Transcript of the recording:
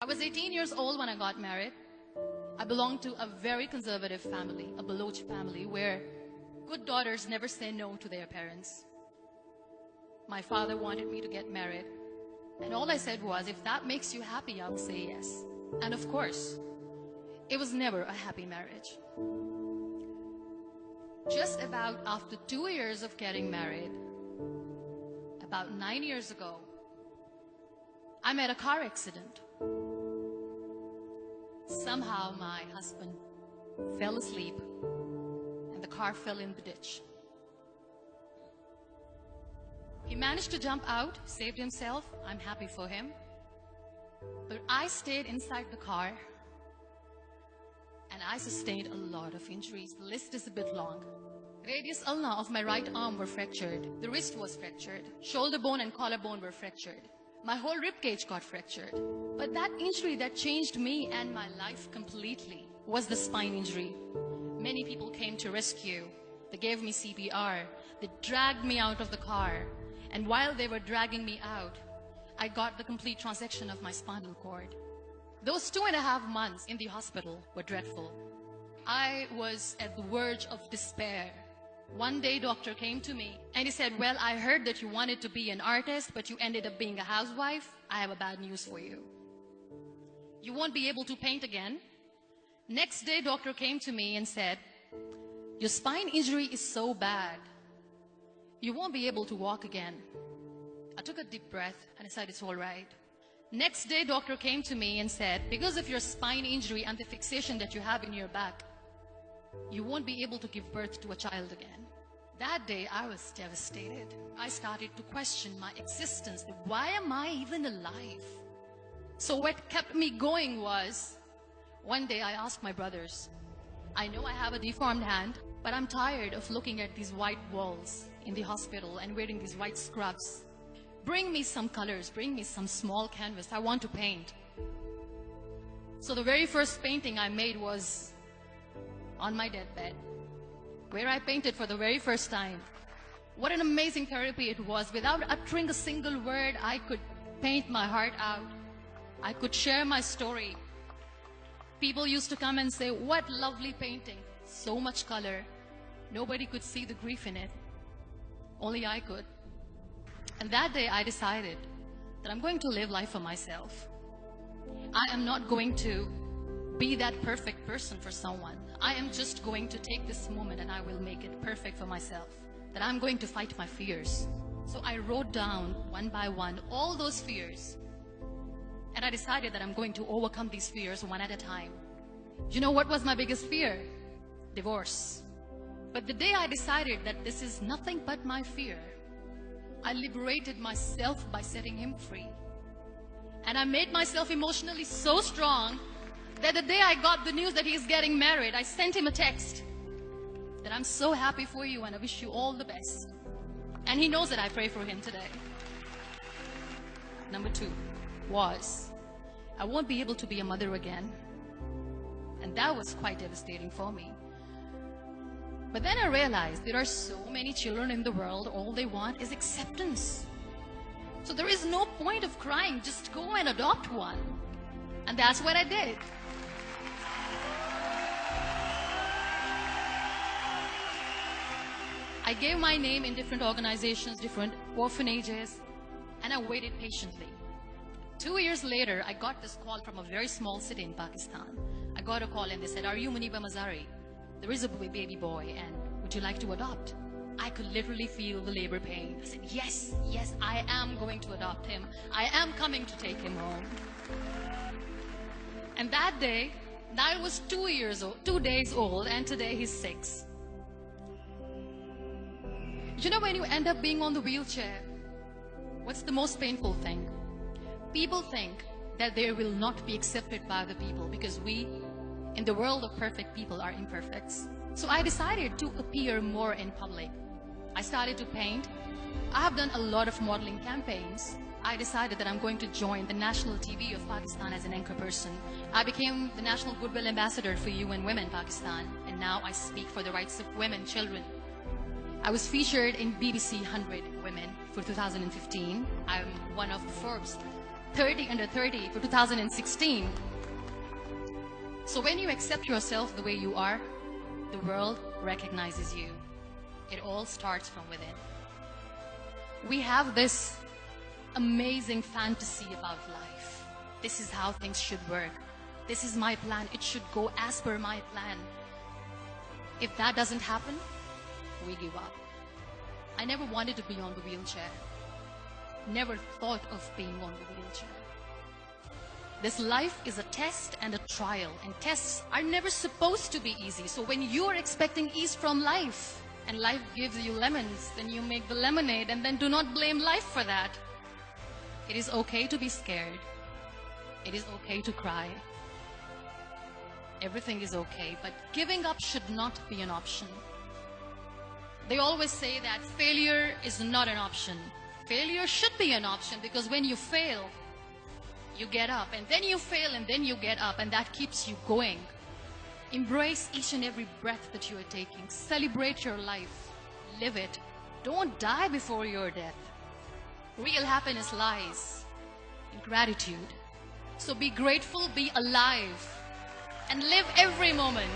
I was 18 years old when I got married. I belonged to a very conservative family, a Baloch family, where good daughters never say no to their parents. My father wanted me to get married, and all I said was, if that makes you happy, I will say yes. And of course, it was never a happy marriage. Just about after 2 years of getting married, about 9 years ago, I met a car accident. Somehow my husband fell asleep and the car fell in the ditch. He managed to jump out, saved himself. I'm happy for him. But I stayed inside the car and I sustained a lot of injuries. The list is a bit long. Radius ulna of my right arm were fractured. The wrist was fractured. Shoulder bone and collarbone were fractured. My whole rib cage got fractured. But that injury that changed me and my life completely was the spine injury. Many people came to rescue. They gave me CPR. They dragged me out of the car. And while they were dragging me out, I got the complete transection of my spinal cord. Those 2.5 months in the hospital were dreadful. I was at the verge of despair. One day, doctor came to me and he said, well, I heard that you wanted to be an artist, but you ended up being a housewife. I have a bad news for you. You won't be able to paint again. Next day, doctor came to me and said, your spine injury is so bad, you won't be able to walk again. I took a deep breath and I said, it's all right. Next day, doctor came to me and said, because of your spine injury and the fixation that you have in your back, you won't be able to give birth to a child again. That day, I was devastated. I started to question my existence. Why am I even alive? So what kept me going was, one day I asked my brothers, I know I have a deformed hand, but I'm tired of looking at these white walls in the hospital and wearing these white scrubs. Bring me some colors, bring me some small canvas. I want to paint. So the very first painting I made was on my deathbed, where I painted for the very first time. What an amazing therapy it was. Without uttering a single word, I could paint my heart out. I could share my story. People used to come and say, what lovely painting. So much color. Nobody could see the grief in it. Only I could. And that day I decided that I'm going to live life for myself. I am not going to be that perfect person for someone. I am just going to take this moment and I will make it perfect for myself. That I'm going to fight my fears. So I wrote down one by one all those fears. And I decided that I'm going to overcome these fears one at a time. You know what was my biggest fear? Divorce. But the day I decided that this is nothing but my fear, I liberated myself by setting him free. And I made myself emotionally so strong that the day I got the news that he's getting married, I sent him a text that I'm so happy for you and I wish you all the best. And he knows that I pray for him today. Number 2 was, I won't be able to be a mother again. And that was quite devastating for me. But then I realized there are so many children in the world, all they want is acceptance. So there is no point of crying, just go and adopt one. And that's what I did. I gave my name in different organizations, different orphanages, and I waited patiently. 2 years later, I got this call from a very small city in Pakistan. I got a call and they said, are you Muniba Mazari? There is a baby boy and would you like to adopt? I could literally feel the labor pain. I said, yes, yes, I am going to adopt him. I am coming to take him home. And that day, I was 2 days old, and today he's 6. You know, when you end up being on the wheelchair, what's the most painful thing? People think that they will not be accepted by the people because we, in the world of perfect people, are imperfects. So I decided to appear more in public. I started to paint. I have done a lot of modeling campaigns. I decided that I'm going to join the national TV of Pakistan as an anchor person. I became the National Goodwill Ambassador for UN Women Pakistan, and now I speak for the rights of women, children. I was featured in BBC 100 Women for 2015. I'm one of Forbes' 30 under 30 for 2016. So when you accept yourself the way you are, the world recognizes you. It all starts from within. We have this amazing fantasy about life. This is how things should work. This is my plan. It should go as per my plan. If that doesn't happen, we give up. I never wanted to be on the wheelchair. Never thought of being on the wheelchair. This life is a test and a trial, and tests are never supposed to be easy. So when you are expecting ease from life, and life gives you lemons, then you make the lemonade, and then do not blame life for that. It is okay to be scared. It is okay to cry. Everything is okay, but giving up should not be an option. They always say that failure is not an option. Failure should be an option, because when you fail, you get up, and then you fail, and then you get up, and that keeps you going. Embrace each and every breath that you are taking. Celebrate your life. Live it. Don't die before your death. Real happiness lies in gratitude. So be grateful, be alive, and live every moment.